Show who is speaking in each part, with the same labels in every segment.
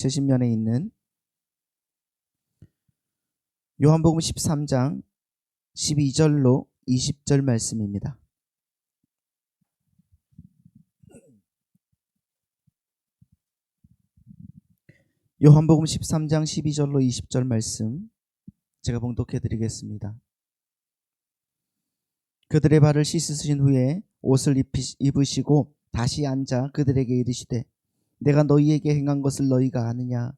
Speaker 1: 제신면에 있는 요한복음 13장 12절로 20절 말씀입니다. 요한복음 13장 12절로 20절 말씀 제가 봉독해 드리겠습니다. 그들의 발을 씻으신 후에 옷을 입으시고 다시 앉아 그들에게 이르시되 내가 너희에게 행한 것을 너희가 아느냐?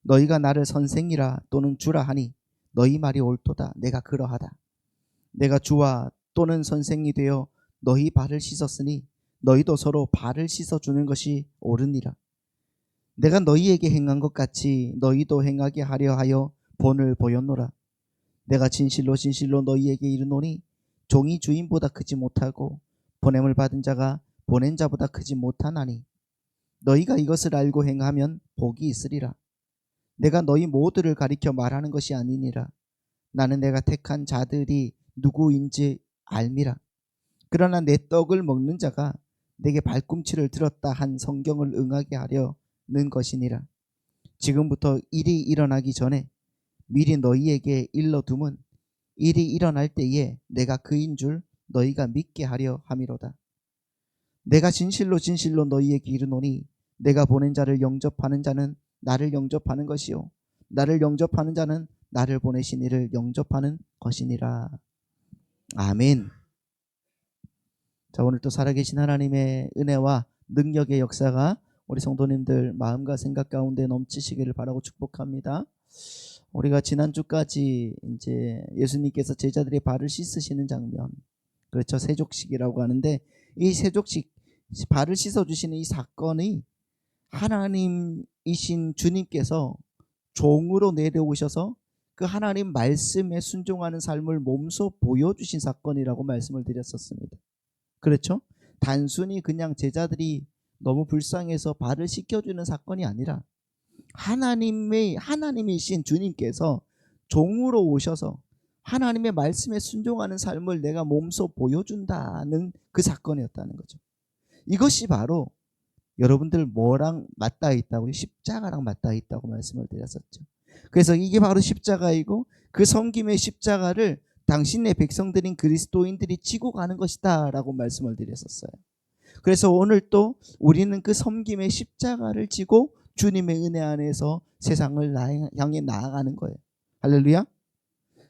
Speaker 1: 너희가 나를 선생이라 또는 주라 하니 너희 말이 옳도다. 내가 그러하다. 내가 주와 또는 선생이 되어 너희 발을 씻었으니 너희도 서로 발을 씻어주는 것이 옳으니라. 내가 너희에게 행한 것 같이 너희도 행하게 하려 하여 본을 보였노라. 내가 진실로 진실로 너희에게 이르노니 종이 주인보다 크지 못하고 보냄을 받은 자가 보낸 자보다 크지 못하나니 너희가 이것을 알고 행하면 복이 있으리라. 내가 너희 모두를 가리켜 말하는 것이 아니니라. 나는 내가 택한 자들이 누구인지 알미라. 그러나 내 떡을 먹는 자가 내게 발꿈치를 들었다 한 성경을 응하게 하려는 것이니라. 지금부터 일이 일어나기 전에 미리 너희에게 일러둠은 일이 일어날 때에 내가 그인 줄 너희가 믿게 하려 함이로다. 내가 진실로 진실로 너희에게 이르노니 내가 보낸 자를 영접하는 자는 나를 영접하는 것이요 나를 영접하는 자는 나를 보내신 이를 영접하는 것이니라. 아멘. 자, 오늘 또 살아계신 하나님의 은혜와 능력의 역사가 우리 성도님들 마음과 생각 가운데 넘치시기를 바라고 축복합니다. 우리가 지난주까지 이제 예수님께서 제자들의 발을 씻으시는 장면, 그렇죠, 세족식이라고 하는데, 이 세족식 발을 씻어주시는 이 사건이 하나님이신 주님께서 종으로 내려오셔서 그 하나님 말씀에 순종하는 삶을 몸소 보여주신 사건이라고 말씀을 드렸었습니다. 그렇죠? 단순히 그냥 제자들이 너무 불쌍해서 발을 씻겨주는 사건이 아니라 하나님이신 주님께서 종으로 오셔서 하나님의 말씀에 순종하는 삶을 내가 몸소 보여준다는 그 사건이었다는 거죠. 이것이 바로 여러분들 뭐랑 맞닿아 있다고요? 십자가랑 맞닿아 있다고 말씀을 드렸었죠. 그래서 이게 바로 십자가이고 그 섬김의 십자가를 당신의 백성들인 그리스도인들이 지고 가는 것이다 라고 말씀을 드렸었어요. 그래서 오늘 또 우리는 그 섬김의 십자가를 지고 주님의 은혜 안에서 세상을 향해 나아가는 거예요. 할렐루야.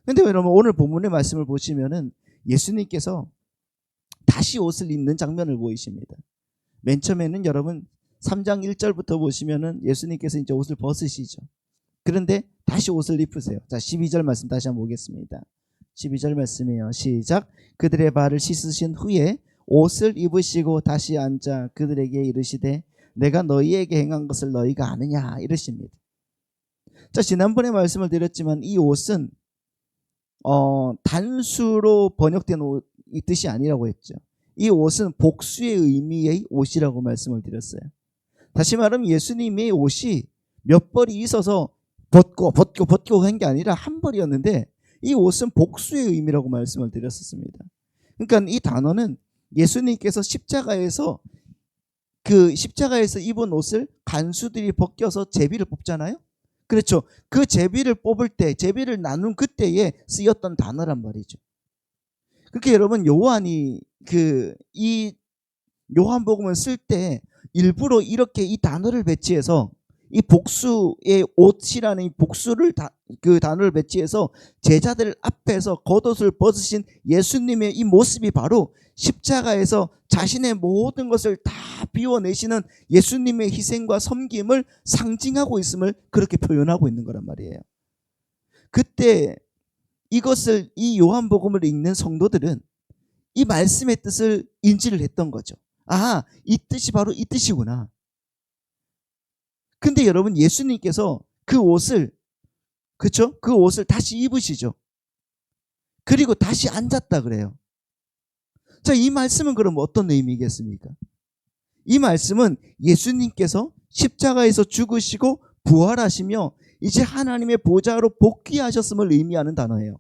Speaker 1: 근데 여러분 오늘 본문의 말씀을 보시면은 예수님께서 다시 옷을 입는 장면을 보이십니다. 맨 처음에는 여러분 3장 1절부터 보시면은 예수님께서 이제 옷을 벗으시죠. 그런데 다시 옷을 입으세요. 자, 12절 말씀 다시 한번 보겠습니다. 12절 말씀이에요. 시작. 그들의 발을 씻으신 후에 옷을 입으시고 다시 앉아 그들에게 이르시되 내가 너희에게 행한 것을 너희가 아느냐 이러십니다. 자, 지난번에 말씀을 드렸지만 이 옷은 단수로 번역된 옷이 뜻이 아니라고 했죠. 이 옷은 복수의 의미의 옷이라고 말씀을 드렸어요. 다시 말하면 예수님의 옷이 몇 벌이 있어서 벗고 한 게 아니라 한 벌이었는데 이 옷은 복수의 의미라고 말씀을 드렸었습니다. 그러니까 이 단어는 예수님께서 십자가에서 입은 옷을 간수들이 벗겨서 제비를 뽑잖아요. 그렇죠. 그 제비를 뽑을 때, 제비를 나눈 그때에 쓰였던 단어란 말이죠. 그러니까 여러분 요한이 이 요한복음을 쓸 때 일부러 이렇게 이 단어를 배치해서 이 복수의 옷이라는 이 복수를 그 단어를 배치해서 제자들 앞에서 겉옷을 벗으신 예수님의 이 모습이 바로 십자가에서 자신의 모든 것을 다 비워내시는 예수님의 희생과 섬김을 상징하고 있음을 그렇게 표현하고 있는 거란 말이에요. 그때 이것을 이 요한복음을 읽는 성도들은 이 말씀의 뜻을 인지를 했던 거죠. 아, 이 뜻이 바로 이 뜻이구나. 근데 여러분 예수님께서 그 옷을, 그렇죠? 그 옷을 다시 입으시죠. 그리고 다시 앉았다 그래요. 자, 이 말씀은 그럼 어떤 의미겠습니까? 이 말씀은 예수님께서 십자가에서 죽으시고 부활하시며 이제 하나님의 보좌로 복귀하셨음을 의미하는 단어예요.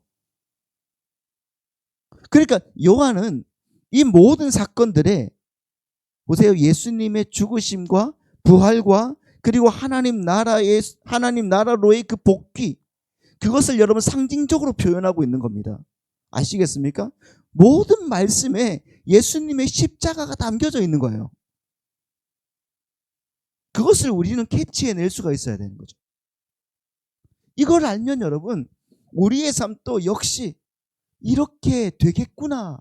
Speaker 1: 그러니까 요한은 이 모든 사건들에 보세요. 예수님의 죽으심과 부활과 그리고 하나님 나라로의 그 복귀, 그것을 여러분 상징적으로 표현하고 있는 겁니다. 아시겠습니까? 모든 말씀에 예수님의 십자가가 담겨져 있는 거예요. 그것을 우리는 캐치해낼 수가 있어야 되는 거죠. 이걸 알면 여러분, 우리의 삶도 역시 이렇게 되겠구나,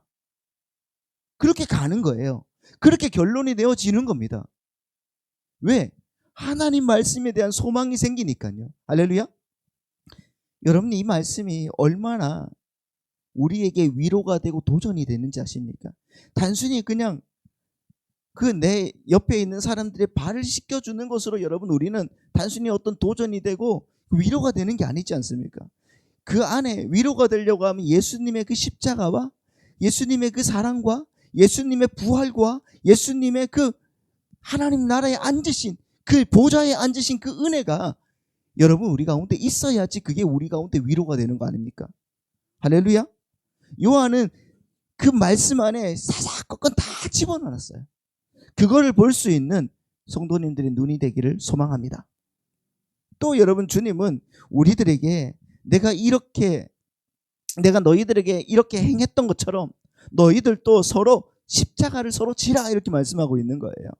Speaker 1: 그렇게 가는 거예요. 그렇게 결론이 되어지는 겁니다. 왜? 하나님 말씀에 대한 소망이 생기니까요. 할렐루야. 여러분, 이 말씀이 얼마나 우리에게 위로가 되고 도전이 되는지 아십니까? 단순히 그냥 그 내 옆에 있는 사람들의 발을 씻겨주는 것으로 여러분, 우리는 단순히 어떤 도전이 되고 위로가 되는 게 아니지 않습니까? 그 안에 위로가 되려고 하면 예수님의 그 십자가와 예수님의 그 사랑과 예수님의 부활과 예수님의 그 하나님 나라에 앉으신 그 보좌에 앉으신 그 은혜가 여러분 우리 가운데 있어야지 그게 우리 가운데 위로가 되는 거 아닙니까? 할렐루야. 요한은 그 말씀 안에 사사건건 다 집어넣었어요. 그거를 볼 수 있는 성도님들의 눈이 되기를 소망합니다. 또 여러분, 주님은 우리들에게 내가 너희들에게 이렇게 행했던 것처럼 너희들도 서로 십자가를 서로 지라, 이렇게 말씀하고 있는 거예요.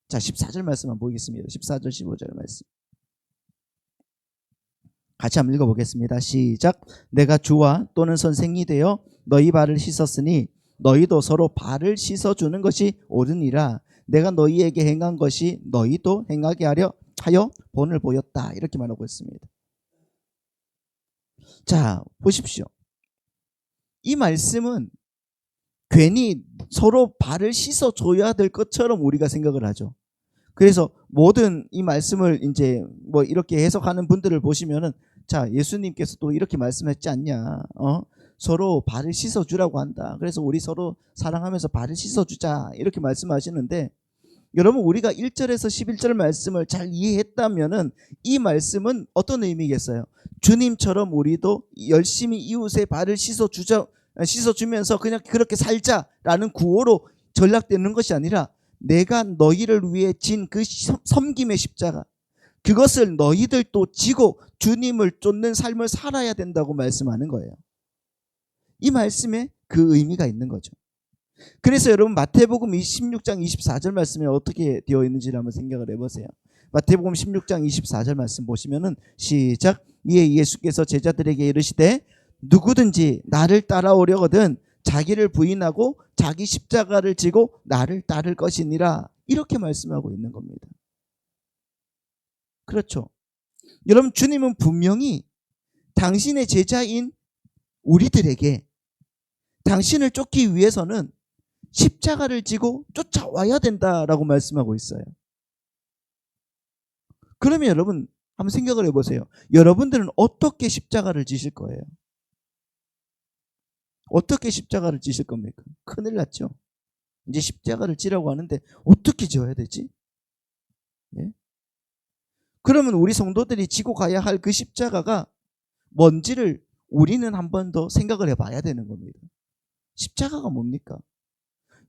Speaker 1: 자, 14절 말씀 한번 보겠습니다. 14절 15절 말씀 같이 한번 읽어보겠습니다. 시작. 내가 주와 또는 선생이 되어 너희 발을 씻었으니 너희도 서로 발을 씻어주는 것이 옳으니라. 내가 너희에게 행한 것이 너희도 행하게 하여 본을 보였다, 이렇게 말하고 있습니다. 자, 보십시오. 이 말씀은 괜히 서로 발을 씻어줘야 될 것처럼 우리가 생각을 하죠. 그래서 모든 이 말씀을 이제 뭐 이렇게 해석하는 분들을 보시면은, 자, 예수님께서 또 이렇게 말씀했지 않냐, 서로 발을 씻어주라고 한다. 그래서 우리 서로 사랑하면서 발을 씻어주자, 이렇게 말씀하시는데, 여러분, 우리가 1절에서 11절 말씀을 잘 이해했다면은 이 말씀은 어떤 의미겠어요? 주님처럼 우리도 열심히 이웃의 발을 씻어주면서 그냥 그렇게 살자라는 구호로 전락되는 것이 아니라, 내가 너희를 위해 진 그 섬김의 십자가, 그것을 너희들도 지고 주님을 쫓는 삶을 살아야 된다고 말씀하는 거예요. 이 말씀에 그 의미가 있는 거죠. 그래서 여러분, 마태복음 16장 24절 말씀에 어떻게 되어 있는지를 한번 생각을 해보세요. 마태복음 16장 24절 말씀 보시면은, 시작. 이에 예수께서 제자들에게 이르시되 누구든지 나를 따라오려거든 자기를 부인하고 자기 십자가를 지고 나를 따를 것이니라, 이렇게 말씀하고 있는 겁니다. 그렇죠. 여러분, 주님은 분명히 당신의 제자인 우리들에게 당신을 쫓기 위해서는 십자가를 지고 쫓아와야 된다라고 말씀하고 있어요. 그러면 여러분, 한번 생각을 해보세요. 여러분들은 어떻게 십자가를 지실 거예요? 어떻게 십자가를 지실 겁니까? 큰일 났죠. 이제 십자가를 지라고 하는데 어떻게 지어야 되지? 예? 그러면 우리 성도들이 지고 가야 할 그 십자가가 뭔지를 우리는 한 번 더 생각을 해봐야 되는 겁니다. 십자가가 뭡니까?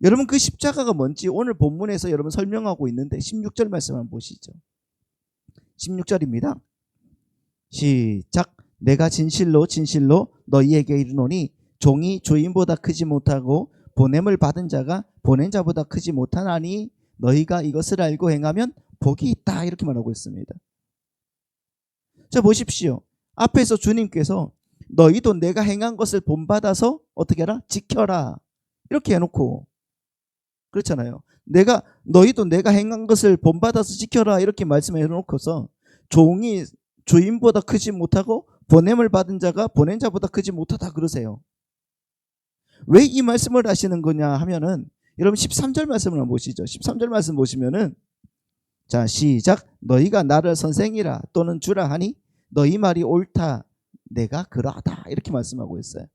Speaker 1: 여러분, 그 십자가가 뭔지 오늘 본문에서 여러분 설명하고 있는데 16절 말씀 한번 보시죠. 16절입니다. 시작. 내가 진실로 진실로 너희에게 이르노니 종이 주인보다 크지 못하고 보냄을 받은 자가 보낸 자보다 크지 못하나니 너희가 이것을 알고 행하면 복이 있다, 이렇게 말하고 있습니다. 자, 보십시오. 앞에서 주님께서 너희도 내가 행한 것을 본받아서 어떻게 하라? 지켜라, 이렇게 해놓고, 그렇잖아요. 너희도 내가 행한 것을 본받아서 지켜라, 이렇게 말씀해 놓고서 종이 주인보다 크지 못하고 보냄을 받은 자가 보낸 자보다 크지 못하다 그러세요. 왜 이 말씀을 하시는 거냐 하면은, 여러분 13절 말씀을 한번 보시죠. 13절 말씀 보시면은, 자, 시작. 너희가 나를 선생이라 또는 주라 하니 너희 말이 옳다, 내가 그러하다, 이렇게 말씀하고 있어요.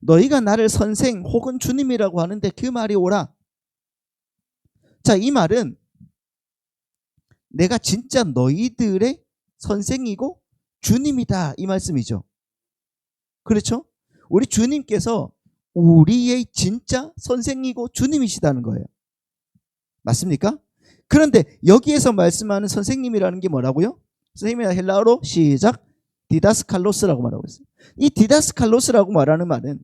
Speaker 1: 너희가 나를 선생 혹은 주님이라고 하는데 그 말이 옳아. 자, 이 말은 내가 진짜 너희들의 선생이고 주님이다, 이 말씀이죠. 그렇죠? 우리 주님께서 우리의 진짜 선생이고 주님이시다는 거예요. 맞습니까? 그런데 여기에서 말씀하는 선생님이라는 게 뭐라고요? 선생님이 헬라어로 시작 디다스칼로스라고 말하고 있어요. 이 디다스칼로스라고 말하는 말은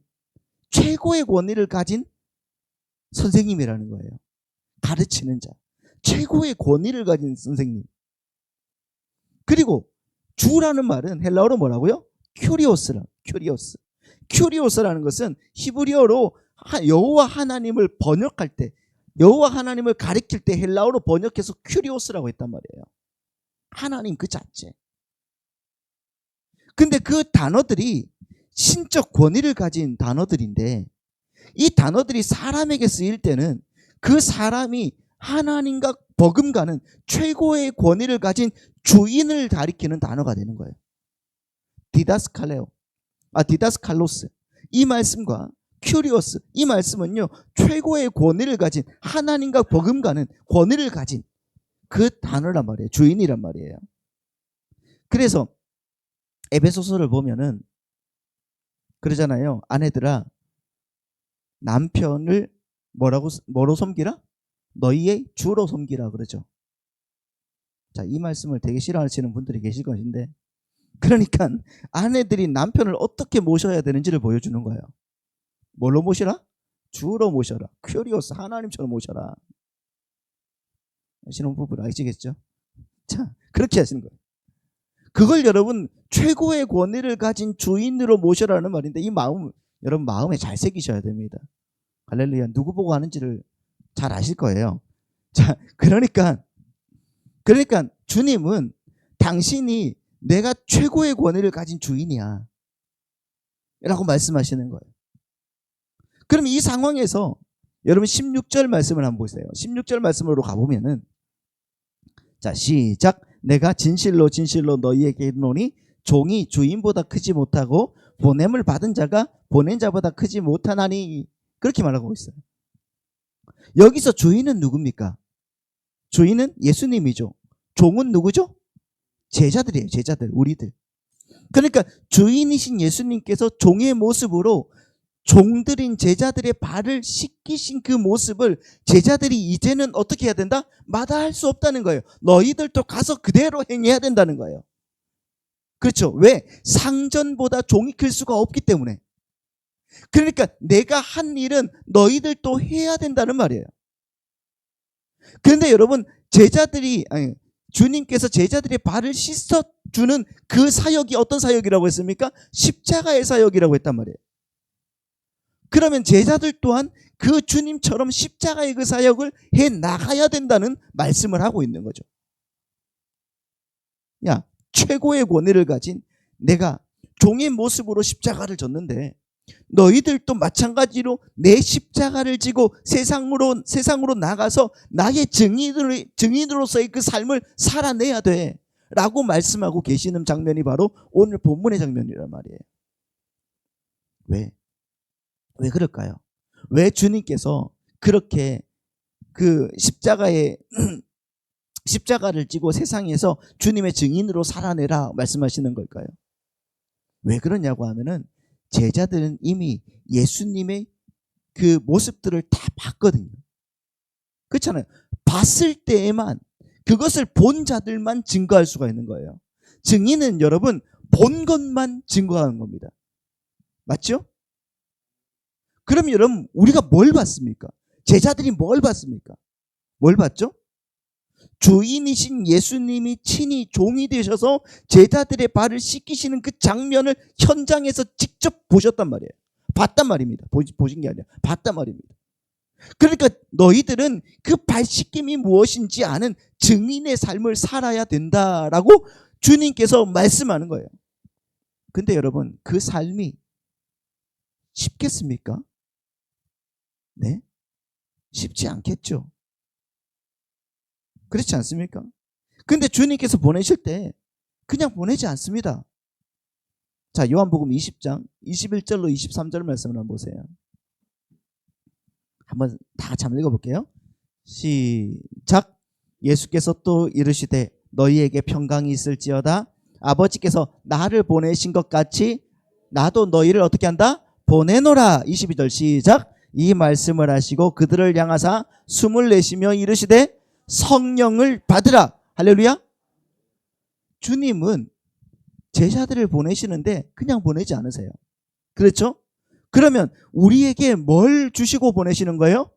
Speaker 1: 최고의 권위를 가진 선생님이라는 거예요. 가르치는 자. 최고의 권위를 가진 선생님. 그리고 주라는 말은 헬라어로 뭐라고요? 큐리오스라는 것은 히브리어로 여호와 하나님을 번역할 때, 여호와 하나님을 가리킬 때 헬라어로 번역해서 큐리오스라고 했단 말이에요. 하나님 그 자체. 근데 그 단어들이 신적 권위를 가진 단어들인데, 이 단어들이 사람에게 쓰일 때는 그 사람이 하나님과 버금가는 최고의 권위를 가진 주인을 가리키는 단어가 되는 거예요. 디다스칼로스. 이 말씀과 큐리오스, 이 말씀은요, 최고의 권위를 가진, 하나님과 버금가는 권위를 가진 그 단어란 말이에요. 주인이란 말이에요. 그래서 에베소서를 보면은 그러잖아요. 아내들아, 남편을 뭐로 섬기라? 너희의 주로 섬기라 그러죠. 자, 이 말씀을 되게 싫어하시는 분들이 계실 것인데, 그러니까 아내들이 남편을 어떻게 모셔야 되는지를 보여주는 거예요. 뭘로 모시라? 주로 모셔라. 큐리오스, 하나님처럼 모셔라. 신혼부부를 아시겠죠? 자, 그렇게 하시는 거예요. 그걸 여러분 최고의 권위를 가진 주인으로 모셔라는 말인데, 이 마음 여러분 마음에 잘 새기셔야 됩니다. 할렐루야. 누구 보고 하는지를 잘 아실 거예요. 자, 그러니까 주님은 당신이 내가 최고의 권위를 가진 주인이야 라고 말씀하시는 거예요. 그럼 이 상황에서 여러분 16절 말씀을 한번 보세요. 16절 말씀으로 가보면은, 자, 시작. 내가 진실로 너희에게 이르노니 종이 주인보다 크지 못하고 보냄을 받은 자가 보낸 자보다 크지 못하나니, 그렇게 말하고 있어요. 여기서 주인은 누굽니까? 주인은 예수님이죠. 종은 누구죠? 제자들이에요. 제자들, 우리들. 그러니까 주인이신 예수님께서 종의 모습으로 종들인 제자들의 발을 씻기신 그 모습을 제자들이 이제는 어떻게 해야 된다? 마다할 수 없다는 거예요. 너희들도 가서 그대로 행해야 된다는 거예요. 그렇죠. 왜? 상전보다 종이 클 수가 없기 때문에. 그러니까 내가 한 일은 너희들도 해야 된다는 말이에요. 그런데 여러분, 주님께서 제자들의 발을 씻어주는 그 사역이 어떤 사역이라고 했습니까? 십자가의 사역이라고 했단 말이에요. 그러면 제자들 또한 그 주님처럼 십자가의 그 사역을 해 나가야 된다는 말씀을 하고 있는 거죠. 야, 최고의 권위를 가진 내가 종의 모습으로 십자가를 졌는데 너희들도 마찬가지로 내 십자가를 지고 세상으로 나가서 나의 증인으로서의 그 삶을 살아내야 돼 라고 말씀하고 계시는 장면이 바로 오늘 본문의 장면이란 말이에요. 왜 그럴까요? 왜 주님께서 그렇게 그 십자가를 지고 세상에서 주님의 증인으로 살아내라 말씀하시는 걸까요? 왜 그러냐고 하면은 제자들은 이미 예수님의 그 모습들을 다 봤거든요. 그렇잖아요. 봤을 때에만, 그것을 본 자들만 증거할 수가 있는 거예요. 증인은 여러분 본 것만 증거하는 겁니다. 맞죠? 그럼 여러분 우리가 뭘 봤습니까? 제자들이 뭘 봤습니까? 뭘 봤죠? 주인이신 예수님이 친히 종이 되셔서 제자들의 발을 씻기시는 그 장면을 현장에서 직접 보셨단 말이에요. 봤단 말입니다. 보신 게 아니라 봤단 말입니다. 그러니까 너희들은 그 발 씻김이 무엇인지 아는 증인의 삶을 살아야 된다라고 주님께서 말씀하는 거예요. 근데 여러분 그 삶이 쉽겠습니까? 네? 쉽지 않겠죠. 그렇지 않습니까? 근데 주님께서 보내실 때 그냥 보내지 않습니다. 자, 요한복음 20장 21절로 23절 말씀을 한번 보세요. 한번 다 같이 한번 읽어볼게요. 시작. 예수께서 또 이르시되 너희에게 평강이 있을지어다. 아버지께서 나를 보내신 것 같이 나도 너희를 어떻게 한다? 보내노라. 22절 시작. 이 말씀을 하시고 그들을 향하사 숨을 내쉬며 이르시되 성령을 받으라. 할렐루야. 주님은 제자들을 보내시는데 그냥 보내지 않으세요. 그렇죠? 그러면 우리에게 뭘 주시고 보내시는 거예요?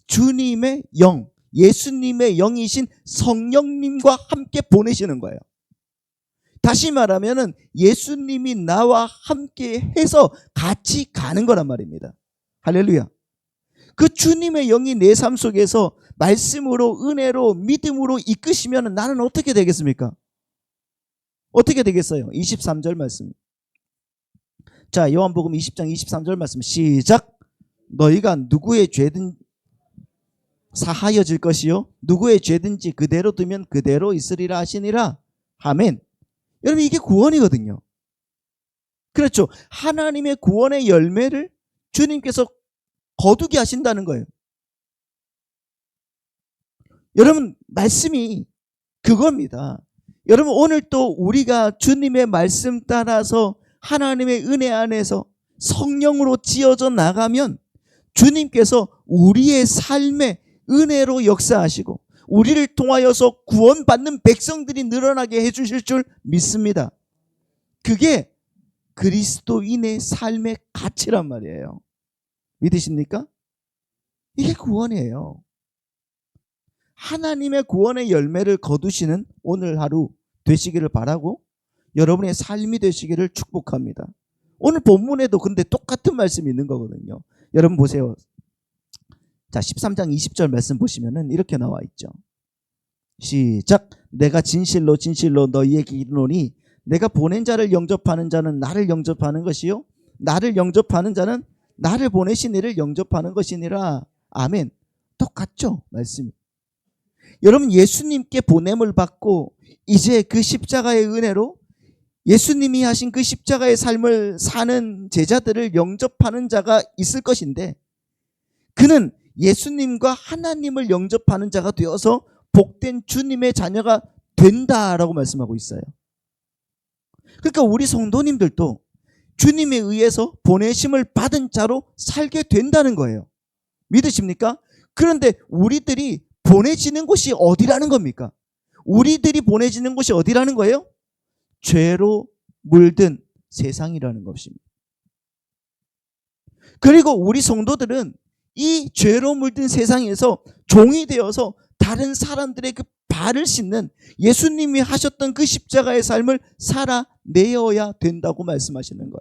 Speaker 1: 주님의 영, 예수님의 영이신 성령님과 함께 보내시는 거예요. 다시 말하면 예수님이 나와 함께 해서 같이 가는 거란 말입니다. 할렐루야. 그 주님의 영이 내 삶 속에서 말씀으로, 은혜로, 믿음으로 이끄시면 나는 어떻게 되겠습니까? 어떻게 되겠어요? 23절 말씀. 자, 요한복음 20장 23절 말씀 시작. 너희가 누구의 죄든 사하여질 것이요 누구의 죄든지 그대로 두면 그대로 있으리라 하시니라. 아멘. 여러분, 이게 구원이거든요. 그렇죠. 하나님의 구원의 열매를 주님께서 거두게 하신다는 거예요. 여러분, 말씀이 그겁니다. 여러분, 오늘 또 우리가 주님의 말씀 따라서 하나님의 은혜 안에서 성령으로 지어져 나가면 주님께서 우리의 삶에 은혜로 역사하시고 우리를 통하여서 구원받는 백성들이 늘어나게 해주실 줄 믿습니다. 그게 그리스도인의 삶의 가치란 말이에요. 믿으십니까? 이게 구원이에요. 하나님의 구원의 열매를 거두시는 오늘 하루 되시기를 바라고 여러분의 삶이 되시기를 축복합니다. 오늘 본문에도 근데 똑같은 말씀이 있는 거거든요. 여러분 보세요. 자, 13장 20절 말씀 보시면은 이렇게 나와 있죠. 시작. 내가 진실로 진실로 너희에게 이르노니 내가 보낸 자를 영접하는 자는 나를 영접하는 것이요 나를 영접하는 자는 나를 보내신 이를 영접하는 것이니라. 아멘. 똑같죠 말씀이. 여러분, 예수님께 보냄을 받고 이제 그 십자가의 은혜로 예수님이 하신 그 십자가의 삶을 사는 제자들을 영접하는 자가 있을 것인데 그는 예수님과 하나님을 영접하는 자가 되어서 복된 주님의 자녀가 된다라고 말씀하고 있어요. 그러니까 우리 성도님들도 주님에 의해서 보내심을 받은 자로 살게 된다는 거예요. 믿으십니까? 그런데 우리들이 보내지는 곳이 어디라는 겁니까? 우리들이 보내지는 곳이 어디라는 거예요? 죄로 물든 세상이라는 것입니다. 그리고 우리 성도들은 이 죄로 물든 세상에서 종이 되어서 다른 사람들의 그 발을 씻는 예수님이 하셨던 그 십자가의 삶을 살아내어야 된다고 말씀하시는 거예요.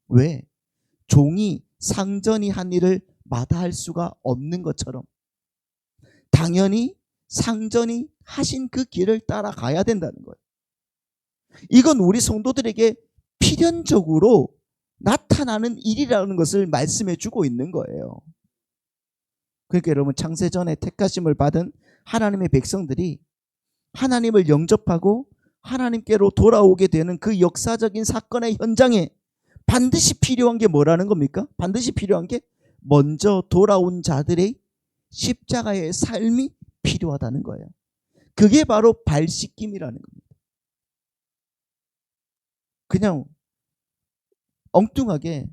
Speaker 1: 왜? 종이 상전이 한 일을 마다할 수가 없는 것처럼 당연히 상전이 하신 그 길을 따라가야 된다는 거예요. 이건 우리 성도들에게 필연적으로 나타나는 일이라는 것을 말씀해 주고 있는 거예요. 그러니까 여러분, 창세전에 택하심을 받은 하나님의 백성들이 하나님을 영접하고 하나님께로 돌아오게 되는 그 역사적인 사건의 현장에 반드시 필요한 게 뭐라는 겁니까? 반드시 필요한 게 먼저 돌아온 자들의 십자가의 삶이 필요하다는 거예요. 그게 바로 발 씻김이라는 겁니다. 그냥 엉뚱하게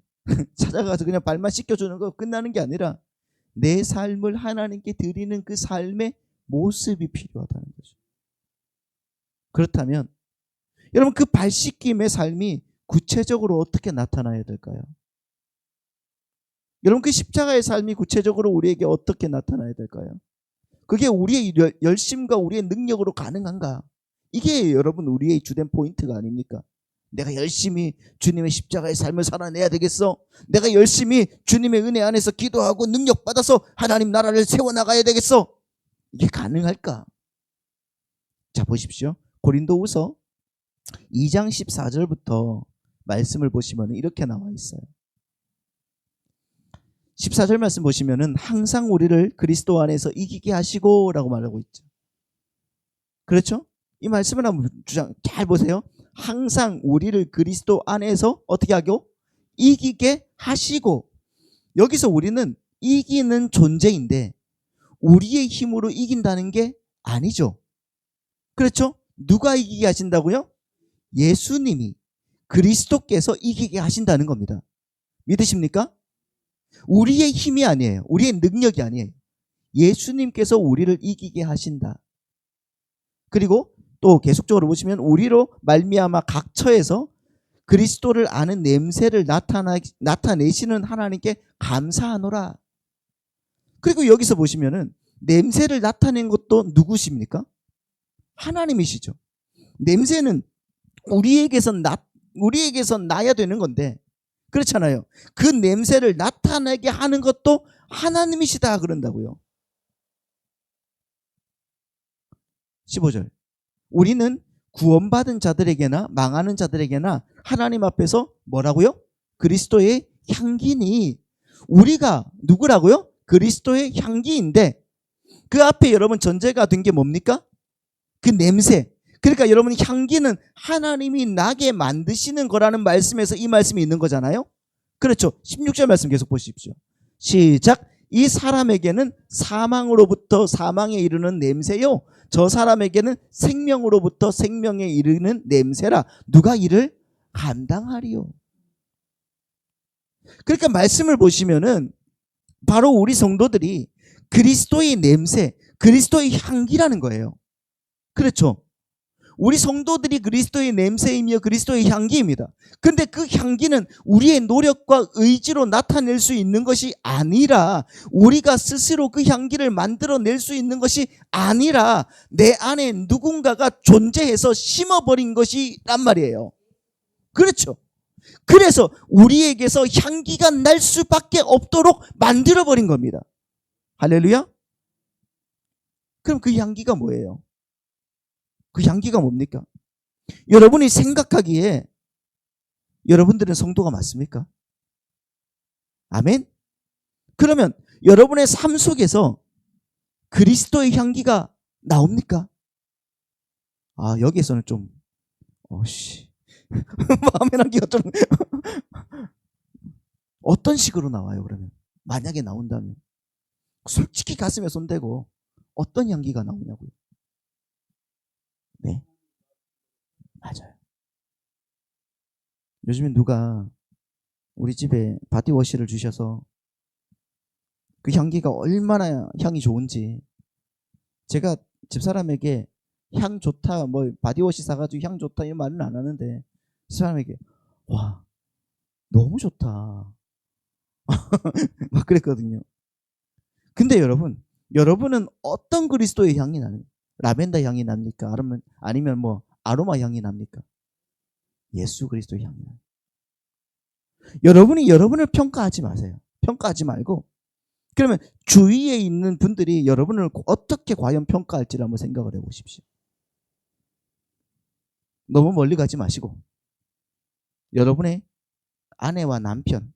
Speaker 1: 찾아가서 그냥 발만 씻겨주는 거 끝나는 게 아니라 내 삶을 하나님께 드리는 그 삶의 모습이 필요하다는 거죠. 그렇다면 여러분, 그 발 씻김의 삶이 구체적으로 어떻게 나타나야 될까요? 여러분, 그 십자가의 삶이 구체적으로 우리에게 어떻게 나타나야 될까요? 그게 우리의 열심과 우리의 능력으로 가능한가? 이게 여러분 우리의 주된 포인트가 아닙니까? 내가 열심히 주님의 십자가의 삶을 살아내야 되겠어? 내가 열심히 주님의 은혜 안에서 기도하고 능력 받아서 하나님 나라를 세워나가야 되겠어? 이게 가능할까? 자, 보십시오. 고린도후서 2장 14절부터 말씀을 보시면 이렇게 나와 있어요. 14절 말씀 보시면은 항상 우리를 그리스도 안에서 이기게 하시고 라고 말하고 있죠. 그렇죠? 이 말씀을 한번 잘 보세요. 항상 우리를 그리스도 안에서 어떻게 하고? 이기게 하시고. 여기서 우리는 이기는 존재인데 우리의 힘으로 이긴다는 게 아니죠. 그렇죠? 누가 이기게 하신다고요? 예수님이, 그리스도께서 이기게 하신다는 겁니다. 믿으십니까? 우리의 힘이 아니에요. 우리의 능력이 아니에요. 예수님께서 우리를 이기게 하신다. 그리고 또 계속적으로 보시면 우리로 말미암아 각 처에서 그리스도를 아는 냄새를 나타내시는 하나님께 감사하노라. 그리고 여기서 보시면은 냄새를 나타낸 것도 누구십니까? 하나님이시죠. 냄새는 우리에게서 나야 되는 건데, 그렇잖아요. 그 냄새를 나타내게 하는 것도 하나님이시다 그런다고요. 15절. 우리는 구원받은 자들에게나 망하는 자들에게나 하나님 앞에서 뭐라고요? 그리스도의 향기니. 우리가 누구라고요? 그리스도의 향기인데 그 앞에 여러분 전제가 된 게 뭡니까? 그 냄새. 그러니까 여러분 향기는 하나님이 나게 만드시는 거라는 말씀에서 이 말씀이 있는 거잖아요. 그렇죠. 16절 말씀 계속 보십시오. 시작. 이 사람에게는 사망으로부터 사망에 이르는 냄새요, 저 사람에게는 생명으로부터 생명에 이르는 냄새라. 누가 이를 감당하리요. 그러니까 말씀을 보시면은 바로 우리 성도들이 그리스도의 냄새, 그리스도의 향기라는 거예요. 그렇죠. 우리 성도들이 그리스도의 냄새이며 그리스도의 향기입니다. 그런데 그 향기는 우리의 노력과 의지로 나타낼 수 있는 것이 아니라, 우리가 스스로 그 향기를 만들어낼 수 있는 것이 아니라 내 안에 누군가가 존재해서 심어버린 것이란 말이에요. 그렇죠. 그래서 우리에게서 향기가 날 수밖에 없도록 만들어버린 겁니다. 할렐루야. 그럼 그 향기가 뭐예요? 그 향기가 뭡니까? 여러분이 생각하기에 여러분들은 성도가 맞습니까? 아멘? 그러면 여러분의 삶 속에서 그리스도의 향기가 나옵니까? 아, 여기에서는 좀 마음의 향기가 좀 어떤 식으로 나와요? 그러면 만약에 나온다면 솔직히 가슴에 손대고 어떤 향기가 나오냐고요? 네, 맞아요. 요즘에 누가 우리 집에 바디워시를 주셔서 그 향기가 얼마나 향이 좋은지, 제가 집사람에게 향 좋다, 뭐 바디워시 사가지고 향 좋다 이 말은 안 하는데 집사람에게 와 너무 좋다 막 그랬거든요. 근데 여러분은 어떤 그리스도의 향이 나는, 라벤더 향이 납니까? 아니면 뭐 아로마 향이 납니까? 예수 그리스도의 향이 나요. 여러분이 여러분을 평가하지 마세요. 평가하지 말고, 그러면 주위에 있는 분들이 여러분을 어떻게 과연 평가할지를 한번 생각을 해보십시오. 너무 멀리 가지 마시고 여러분의 아내와 남편,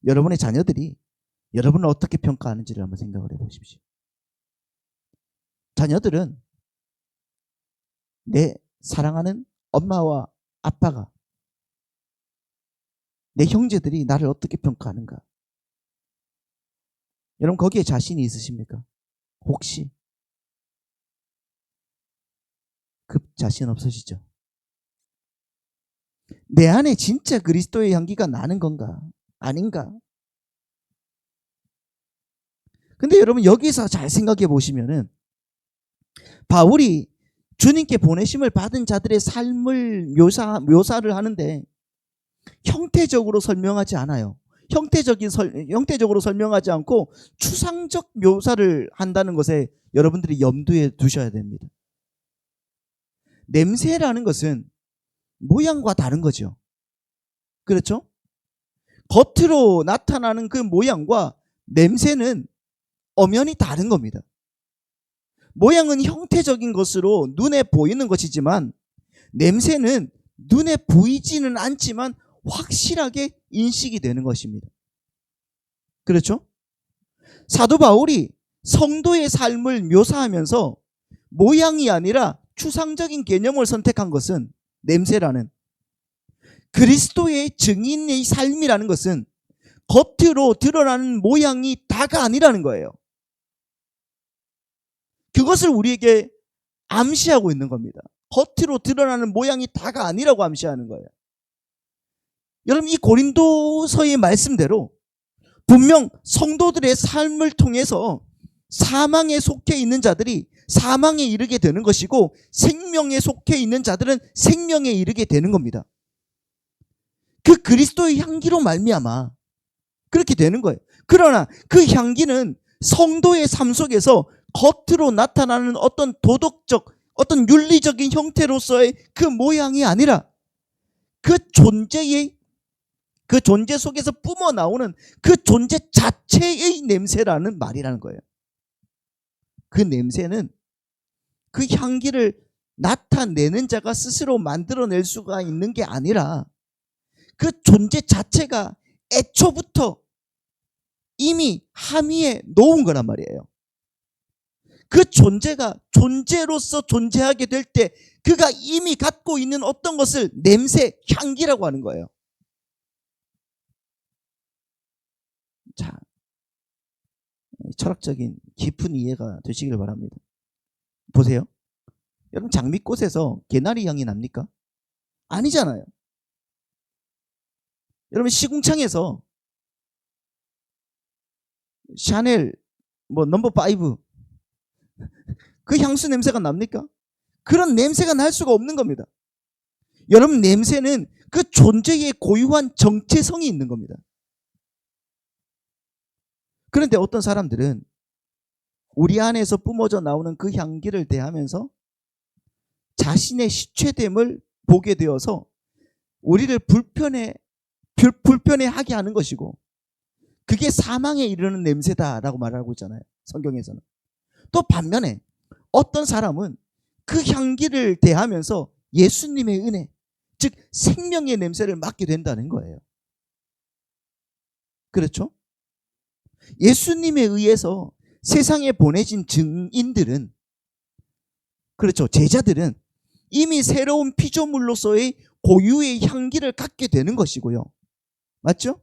Speaker 1: 여러분의 자녀들이 여러분을 어떻게 평가하는지를 한번 생각을 해보십시오. 자녀들은 내 사랑하는 엄마와 아빠가, 내 형제들이 나를 어떻게 평가하는가? 여러분 거기에 자신이 있으십니까? 혹시 그 자신 없으시죠? 내 안에 진짜 그리스도의 향기가 나는 건가? 아닌가? 근데 여러분 여기서 잘 생각해 보시면은 바울이 주님께 보내심을 받은 자들의 삶을 묘사를 하는데 형태적으로 설명하지 않아요. 형태적으로 설명하지 않고 추상적 묘사를 한다는 것에 여러분들이 염두에 두셔야 됩니다. 냄새라는 것은 모양과 다른 거죠. 그렇죠? 겉으로 나타나는 그 모양과 냄새는 엄연히 다른 겁니다. 모양은 형태적인 것으로 눈에 보이는 것이지만 냄새는 눈에 보이지는 않지만 확실하게 인식이 되는 것입니다. 그렇죠? 사도 바울이 성도의 삶을 묘사하면서 모양이 아니라 추상적인 개념을 선택한 것은, 냄새라는 그리스도의 증인의 삶이라는 것은 겉으로 드러나는 모양이 다가 아니라는 거예요. 그것을 우리에게 암시하고 있는 겁니다. 겉으로 드러나는 모양이 다가 아니라고 암시하는 거예요. 여러분 이 고린도서의 말씀대로 분명 성도들의 삶을 통해서 사망에 속해 있는 자들이 사망에 이르게 되는 것이고 생명에 속해 있는 자들은 생명에 이르게 되는 겁니다. 그 그리스도의 향기로 말미암아 그렇게 되는 거예요. 그러나 그 향기는 성도의 삶 속에서 겉으로 나타나는 어떤 도덕적, 어떤 윤리적인 형태로서의 그 모양이 아니라 그 존재 속에서 뿜어 나오는 그 존재 자체의 냄새라는 말이라는 거예요. 그 냄새는 그 향기를 나타내는 자가 스스로 만들어낼 수가 있는 게 아니라 그 존재 자체가 애초부터 이미 함의에 놓은 거란 말이에요. 그 존재가 존재로서 존재하게 될 때 그가 이미 갖고 있는 어떤 것을 냄새, 향기라고 하는 거예요. 자, 철학적인 깊은 이해가 되시길 바랍니다. 보세요. 여러분, 장미꽃에서 개나리 향이 납니까? 아니잖아요. 여러분, 시궁창에서 샤넬 넘버 5 그 향수 냄새가 납니까? 그런 냄새가 날 수가 없는 겁니다. 여러분, 냄새는 그 존재의 고유한 정체성이 있는 겁니다. 그런데 어떤 사람들은 우리 안에서 뿜어져 나오는 그 향기를 대하면서 자신의 시체됨을 보게 되어서 우리를 불편해하게 하는 것이고, 그게 사망에 이르는 냄새다라고 말하고 있잖아요, 성경에서는. 또 반면에 어떤 사람은 그 향기를 대하면서 예수님의 은혜, 즉 생명의 냄새를 맡게 된다는 거예요. 그렇죠? 예수님에 의해서 세상에 보내진 증인들은, 그렇죠, 제자들은 이미 새로운 피조물로서의 고유의 향기를 갖게 되는 것이고요. 맞죠?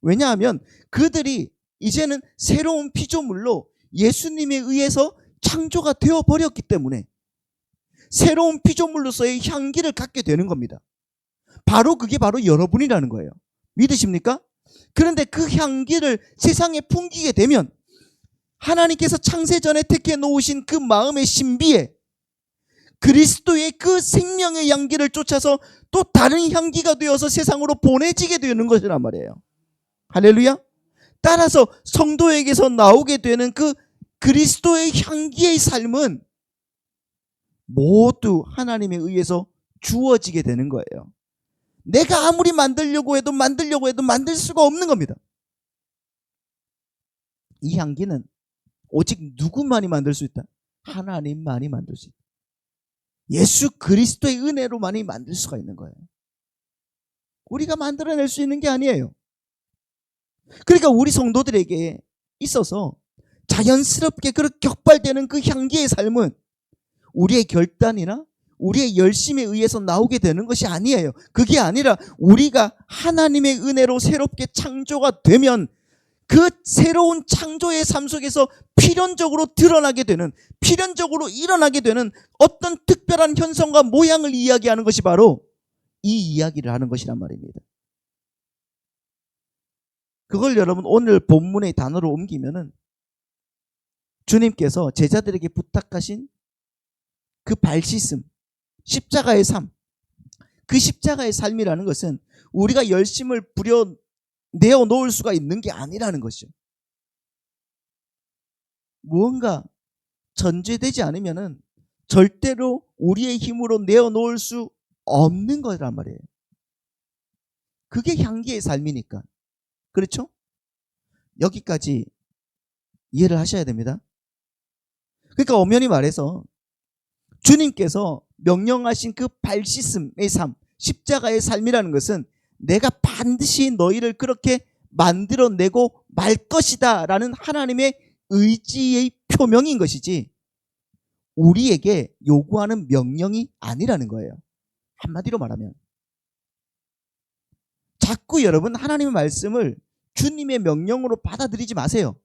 Speaker 1: 왜냐하면 그들이 이제는 새로운 피조물로 예수님에 의해서 창조가 되어버렸기 때문에 새로운 피조물로서의 향기를 갖게 되는 겁니다. 그게 바로 여러분이라는 거예요. 믿으십니까? 그런데 그 향기를 세상에 풍기게 되면 하나님께서 창세전에 택해 놓으신 그 마음의 신비에 그리스도의 그 생명의 향기를 쫓아서 또 다른 향기가 되어서 세상으로 보내지게 되는 것이란 말이에요. 할렐루야. 따라서 성도에게서 나오게 되는 그 그리스도의 향기의 삶은 모두 하나님에 의해서 주어지게 되는 거예요. 내가 아무리 만들려고 해도 만들 수가 없는 겁니다. 이 향기는 오직 누구만이 만들 수 있다? 하나님만이 만들 수 있다. 예수 그리스도의 은혜로만이 만들 수가 있는 거예요. 우리가 만들어낼 수 있는 게 아니에요. 그러니까 우리 성도들에게 있어서 자연스럽게 그렇게 격발되는 그 향기의 삶은 우리의 결단이나 우리의 열심에 의해서 나오게 되는 것이 아니에요. 그게 아니라 우리가 하나님의 은혜로 새롭게 창조가 되면 그 새로운 창조의 삶 속에서 필연적으로 드러나게 되는, 필연적으로 일어나게 되는 어떤 특별한 현상과 모양을 이야기하는 것이 바로 이 이야기를 하는 것이란 말입니다. 그걸 여러분 오늘 본문의 단어로 옮기면은 주님께서 제자들에게 부탁하신 그 발씻음, 십자가의 삶, 그 십자가의 삶이라는 것은 우리가 열심을 내어 놓을 수가 있는 게 아니라는 것이죠. 무언가 전제되지 않으면은 절대로 우리의 힘으로 내어 놓을 수 없는 거란 말이에요. 그게 향기의 삶이니까. 그렇죠? 여기까지 이해를 하셔야 됩니다. 그러니까 엄연히 말해서 주님께서 명령하신 그 발씻음의 삶, 십자가의 삶이라는 것은 내가 반드시 너희를 그렇게 만들어내고 말 것이다 라는 하나님의 의지의 표명인 것이지 우리에게 요구하는 명령이 아니라는 거예요. 한마디로 말하면 자꾸 여러분 하나님의 말씀을 주님의 명령으로 받아들이지 마세요.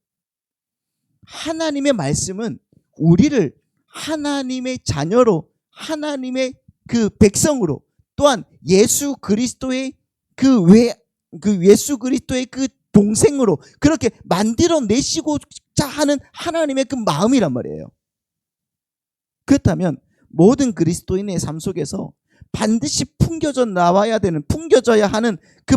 Speaker 1: 하나님의 말씀은 우리를 하나님의 자녀로, 하나님의 그 백성으로, 또한 예수 그리스도의 그 동생으로 그렇게 만들어내시고자 하는 하나님의 그 마음이란 말이에요. 그렇다면 모든 그리스도인의 삶 속에서 반드시 풍겨져야 하는 그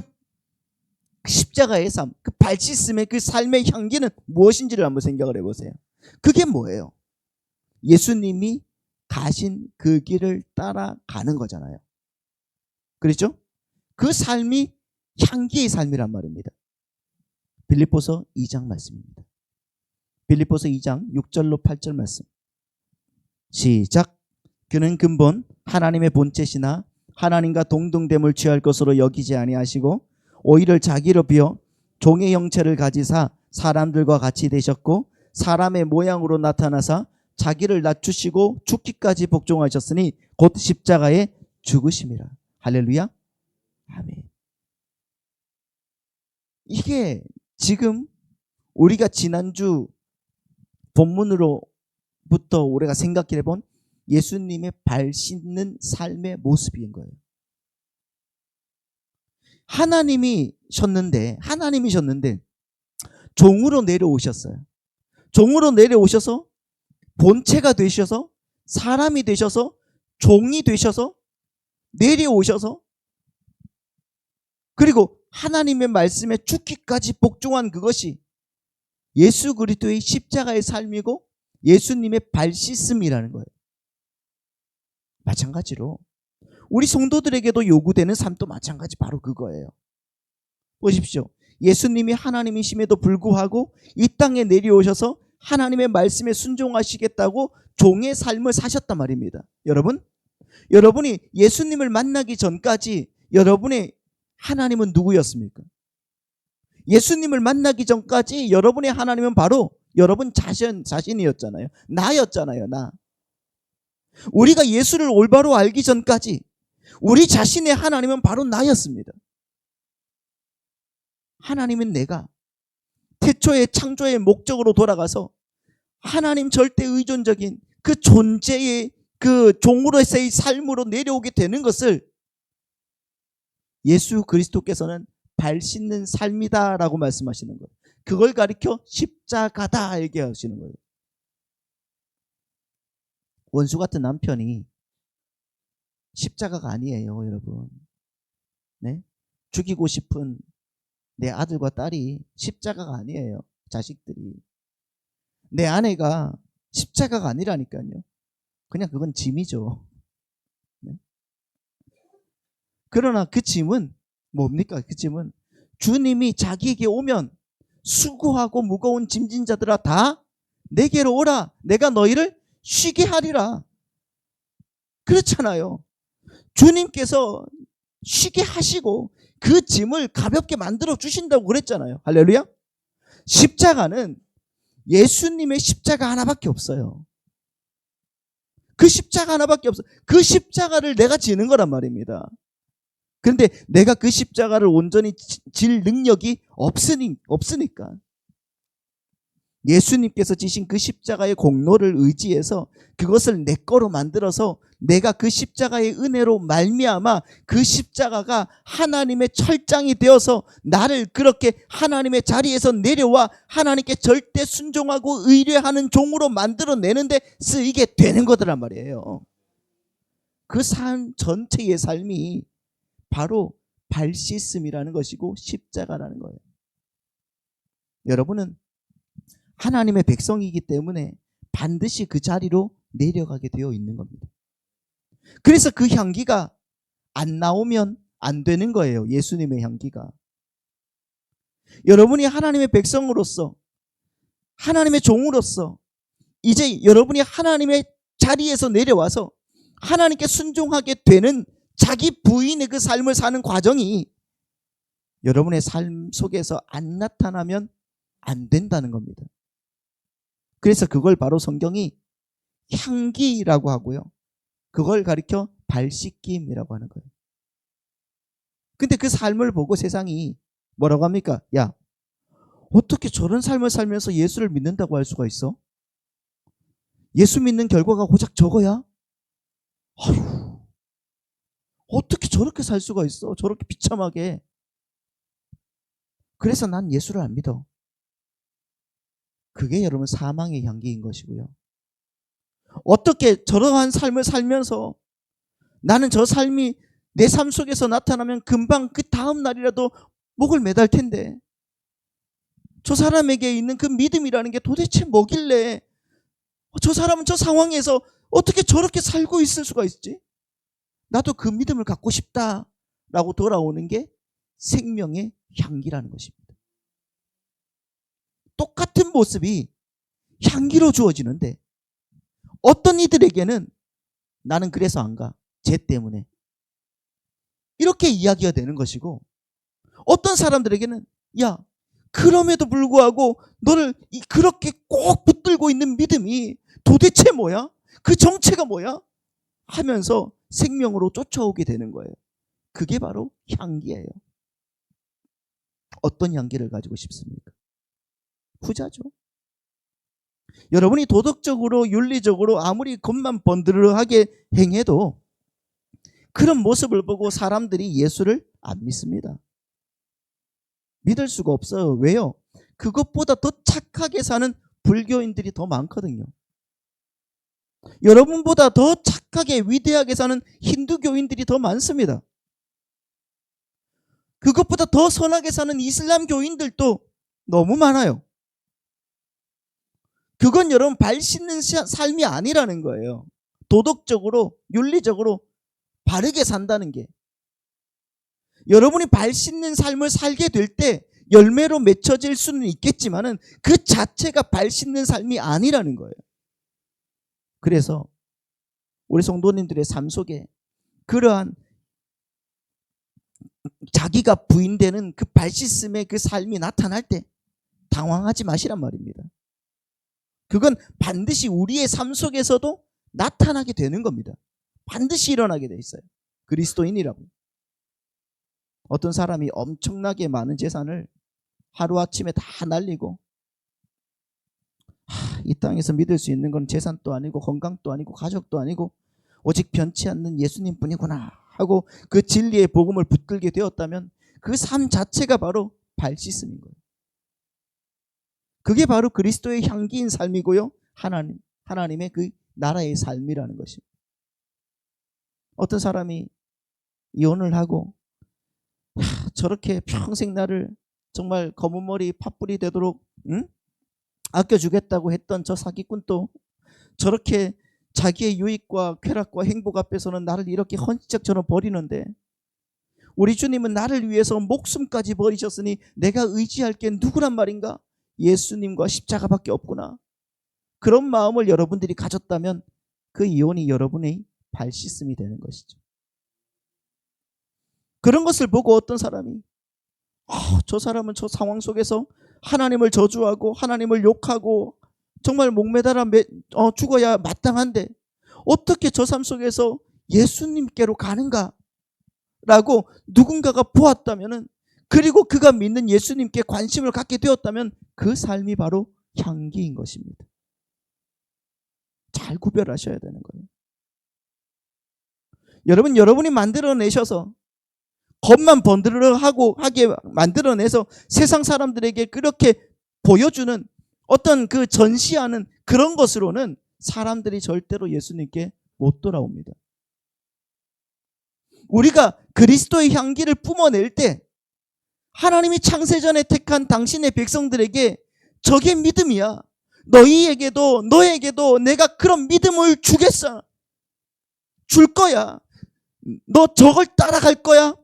Speaker 1: 십자가의 삶, 그 발씻음의 그 삶의 향기는 무엇인지를 한번 생각을 해보세요. 그게 뭐예요? 예수님이 가신 그 길을 따라가는 거잖아요. 그렇죠? 그 삶이 향기의 삶이란 말입니다. 빌립보서 2장 말씀입니다. 빌립보서 2장 6절로 8절 말씀. 시작. 그는 근본 하나님의 본체시나 하나님과 동등됨을 취할 것으로 여기지 아니하시고 오히려 자기를 비어 종의 형체를 가지사 사람들과 같이 되셨고 사람의 모양으로 나타나사 자기를 낮추시고 죽기까지 복종하셨으니 곧 십자가에 죽으심이라. 할렐루야. 아멘. 이게 지금 우리가 지난주 본문으로부터 우리가 생각해본 예수님의 발 씻는 삶의 모습인 거예요. 하나님이셨는데 종으로 내려오셨어요. 종으로 내려오셔서 본체가 되셔서 사람이 되셔서 종이 되셔서 내려오셔서 그리고 하나님의 말씀에 죽기까지 복종한 그것이 예수 그리스도의 십자가의 삶이고 예수님의 발 씻음이라는 거예요. 마찬가지로 우리 성도들에게도 요구되는 삶도 마찬가지 바로 그거예요. 보십시오. 예수님이 하나님이심에도 불구하고 이 땅에 내려오셔서 하나님의 말씀에 순종하시겠다고 종의 삶을 사셨단 말입니다. 여러분이 예수님을 만나기 전까지 여러분의 하나님은 누구였습니까? 예수님을 만나기 전까지 여러분의 하나님은 바로 여러분 자신이었잖아요. 나였잖아요. 나. 우리가 예수를 올바로 알기 전까지 우리 자신의 하나님은 바로 나였습니다. 하나님은 내가 태초의 창조의 목적으로 돌아가서 하나님 절대 의존적인 그 존재의 그 종으로서의 삶으로 내려오게 되는 것을 예수 그리스도께서는 발 씻는 삶이다라고 말씀하시는 거예요. 그걸 가리켜 십자가다 얘기하시는 거예요. 원수 같은 남편이 십자가가 아니에요, 여러분. 네? 죽이고 싶은 내 아들과 딸이 십자가가 아니에요. 자식들이. 내 아내가 십자가가 아니라니까요. 그냥 그건 짐이죠. 네? 그러나 그 짐은 뭡니까? 그 짐은 주님이 자기에게 오면 수고하고 무거운 짐진 자들아 다 내게로 오라. 내가 너희를 쉬게 하리라. 그렇잖아요. 주님께서 쉬게 하시고 그 짐을 가볍게 만들어 주신다고 그랬잖아요. 할렐루야. 십자가는 예수님의 십자가 하나밖에 없어요. 그 십자가 하나밖에 없어요. 그 십자가를 내가 지는 거란 말입니다. 그런데 내가 그 십자가를 온전히 질 능력이 없으니까 예수님께서 지신 그 십자가의 공로를 의지해서 그것을 내 거로 만들어서 내가 그 십자가의 은혜로 말미암아 그 십자가가 하나님의 철장이 되어서 나를 그렇게 하나님의 자리에서 내려와 하나님께 절대 순종하고 의뢰하는 종으로 만들어내는데 쓰이게 되는 거더란 말이에요. 그 삶 전체의 삶이 바로 발 씻음이라는 것이고 십자가라는 거예요. 여러분은 하나님의 백성이기 때문에 반드시 그 자리로 내려가게 되어 있는 겁니다. 그래서 그 향기가 안 나오면 안 되는 거예요. 예수님의 향기가. 여러분이 하나님의 백성으로서 하나님의 종으로서 이제 여러분이 하나님의 자리에서 내려와서 하나님께 순종하게 되는 자기 부인의 그 삶을 사는 과정이 여러분의 삶 속에서 안 나타나면 안 된다는 겁니다. 그래서 그걸 바로 성경이 향기라고 하고요. 그걸 가리켜 발 씻김이라고 하는 거예요. 근데 그 삶을 보고 세상이 뭐라고 합니까? 야, 어떻게 저런 삶을 살면서 예수를 믿는다고 할 수가 있어? 예수 믿는 결과가 고작 저거야? 아유, 어떻게 저렇게 살 수가 있어? 저렇게 비참하게. 그래서 난 예수를 안 믿어. 그게 여러분 사망의 향기인 것이고요. 어떻게 저러한 삶을 살면서 나는 저 삶이 내 삶 속에서 나타나면 금방 그 다음 날이라도 목을 매달 텐데 저 사람에게 있는 그 믿음이라는 게 도대체 뭐길래 저 사람은 저 상황에서 어떻게 저렇게 살고 있을 수가 있지? 나도 그 믿음을 갖고 싶다라고 돌아오는 게 생명의 향기라는 것입니다. 똑같은 모습이 향기로 주어지는데 어떤 이들에게는 나는 그래서 안 가. 쟤 때문에. 이렇게 이야기가 되는 것이고 어떤 사람들에게는 야, 그럼에도 불구하고 너를 그렇게 꼭 붙들고 있는 믿음이 도대체 뭐야? 그 정체가 뭐야? 하면서 생명으로 쫓아오게 되는 거예요. 그게 바로 향기예요. 어떤 향기를 가지고 싶습니까? 후자죠. 여러분이 도덕적으로 윤리적으로 아무리 겉만 번드르하게 행해도 그런 모습을 보고 사람들이 예수를 안 믿습니다. 믿을 수가 없어요. 왜요? 그것보다 더 착하게 사는 불교인들이 더 많거든요. 여러분보다 더 착하게 위대하게 사는 힌두교인들이 더 많습니다. 그것보다 더 선하게 사는 이슬람교인들도 너무 많아요. 그건 여러분 발 씻는 삶이 아니라는 거예요. 도덕적으로 윤리적으로 바르게 산다는 게. 여러분이 발 씻는 삶을 살게 될 때 열매로 맺혀질 수는 있겠지만은 그 자체가 발 씻는 삶이 아니라는 거예요. 그래서 우리 성도님들의 삶 속에 그러한 자기가 부인되는 그 발 씻음의 그 삶이 나타날 때 당황하지 마시란 말입니다. 그건 반드시 우리의 삶 속에서도 나타나게 되는 겁니다. 반드시 일어나게 돼 있어요. 그리스도인이라고. 어떤 사람이 엄청나게 많은 재산을 하루아침에 다 날리고 이 땅에서 믿을 수 있는 건 재산도 아니고 건강도 아니고 가족도 아니고 오직 변치 않는 예수님뿐이구나 하고 그 진리의 복음을 붙들게 되었다면 그 삶 자체가 바로 발 씻음인 거예요. 그게 바로 그리스도의 향기인 삶이고요. 하나님의 그 나라의 삶이라는 것입니다. 어떤 사람이 이혼을 하고 저렇게 평생 나를 정말 검은 머리 팥불이 되도록 아껴주겠다고 했던 저 사기꾼도 저렇게 자기의 유익과 쾌락과 행복 앞에서는 나를 이렇게 헌신짝처럼 버리는데 우리 주님은 나를 위해서 목숨까지 버리셨으니 내가 의지할 게 누구란 말인가? 예수님과 십자가밖에 없구나. 그런 마음을 여러분들이 가졌다면 그 이혼이 여러분의 발 씻음이 되는 것이죠. 그런 것을 보고 어떤 사람이 저 사람은 저 상황 속에서 하나님을 저주하고 하나님을 욕하고 정말 목매달아 죽어야 마땅한데 어떻게 저 삶 속에서 예수님께로 가는가? 라고 누군가가 보았다면 그리고 그가 믿는 예수님께 관심을 갖게 되었다면 그 삶이 바로 향기인 것입니다. 잘 구별하셔야 되는 거예요. 여러분이 만들어내셔서 겉만 번드르하게 만들어내서 세상 사람들에게 그렇게 보여주는 어떤 그 전시하는 그런 것으로는 사람들이 절대로 예수님께 못 돌아옵니다. 우리가 그리스도의 향기를 뿜어낼 때 하나님이 창세전에 택한 당신의 백성들에게 저게 믿음이야. 너에게도 내가 그런 믿음을 주겠어. 줄 거야. 너 저걸 따라갈 거야.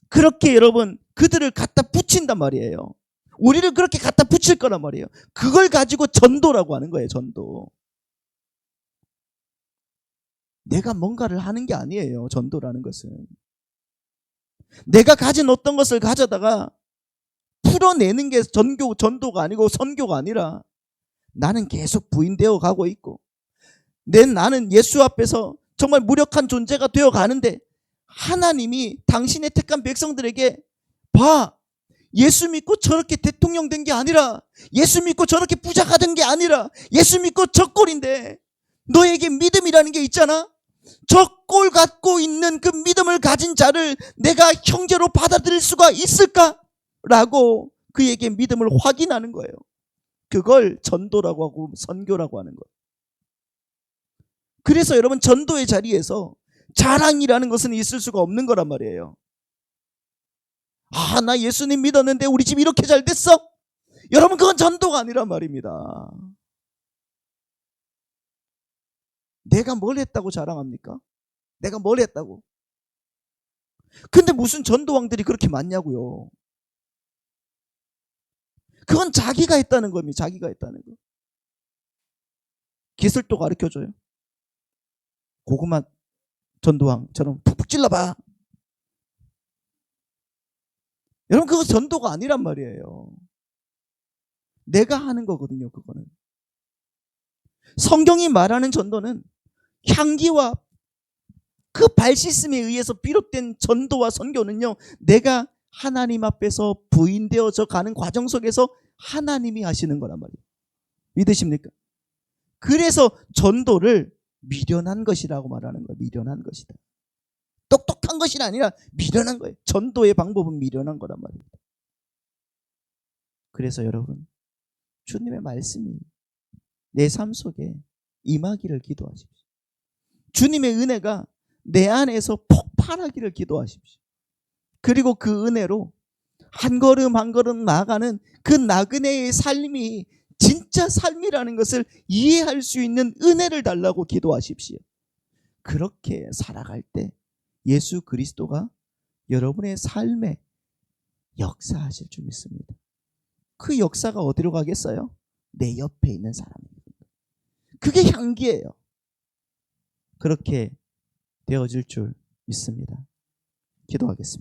Speaker 1: 그렇게 여러분 그들을 갖다 붙인단 말이에요. 우리를 그렇게 갖다 붙일 거란 말이에요. 그걸 가지고 전도라고 하는 거예요. 전도. 내가 뭔가를 하는 게 아니에요. 전도라는 것은. 내가 가진 어떤 것을 가져다가 풀어내는 게 전도가 아니고 선교가 아니라 나는 계속 부인되어 가고 있고 나는 예수 앞에서 정말 무력한 존재가 되어 가는데 하나님이 당신의 택한 백성들에게 봐, 예수 믿고 저렇게 대통령 된 게 아니라 예수 믿고 저렇게 부자가 된 게 아니라 예수 믿고 저 꼴인데 너에게 믿음이라는 게 있잖아. 저 꼴 갖고 있는 그 믿음을 가진 자를 내가 형제로 받아들일 수가 있을까? 라고 그에게 믿음을 확인하는 거예요. 그걸 전도라고 하고 선교라고 하는 거예요. 그래서 여러분, 전도의 자리에서 자랑이라는 것은 있을 수가 없는 거란 말이에요. 아, 나 예수님 믿었는데 우리 집 이렇게 잘 됐어? 여러분, 그건 전도가 아니란 말입니다. 내가 뭘 했다고 자랑합니까? 내가 뭘 했다고? 근데 무슨 전도왕들이 그렇게 많냐고요. 그건 자기가 했다는 겁니다. 자기가 했다는 거. 기술도 가르쳐줘요. 고구마 전도왕처럼 푹푹 찔러봐. 여러분, 그거 전도가 아니란 말이에요. 내가 하는 거거든요. 그거는. 성경이 말하는 전도는 향기와 그 발시스에 의해서 비롯된 전도와 선교는요, 내가 하나님 앞에서 부인되어져 가는 과정 속에서 하나님이 하시는 거란 말이에요. 믿으십니까? 그래서 전도를 미련한 것이라고 말하는 거예요. 미련한 것이다. 똑똑한 것이 아니라 미련한 거예요. 전도의 방법은 미련한 거란 말입니다. 그래서 여러분, 주님의 말씀이 내 삶 속에 임하기를 기도하십시오. 주님의 은혜가 내 안에서 폭발하기를 기도하십시오. 그리고 그 은혜로 한 걸음 한 걸음 나아가는 그 나그네의 삶이 진짜 삶이라는 것을 이해할 수 있는 은혜를 달라고 기도하십시오. 그렇게 살아갈 때 예수 그리스도가 여러분의 삶에 역사하실 줄 믿습니다. 그 역사가 어디로 가겠어요? 내 옆에 있는 사람입니다. 그게 향기예요. 그렇게 되어질 줄 믿습니다. 기도하겠습니다.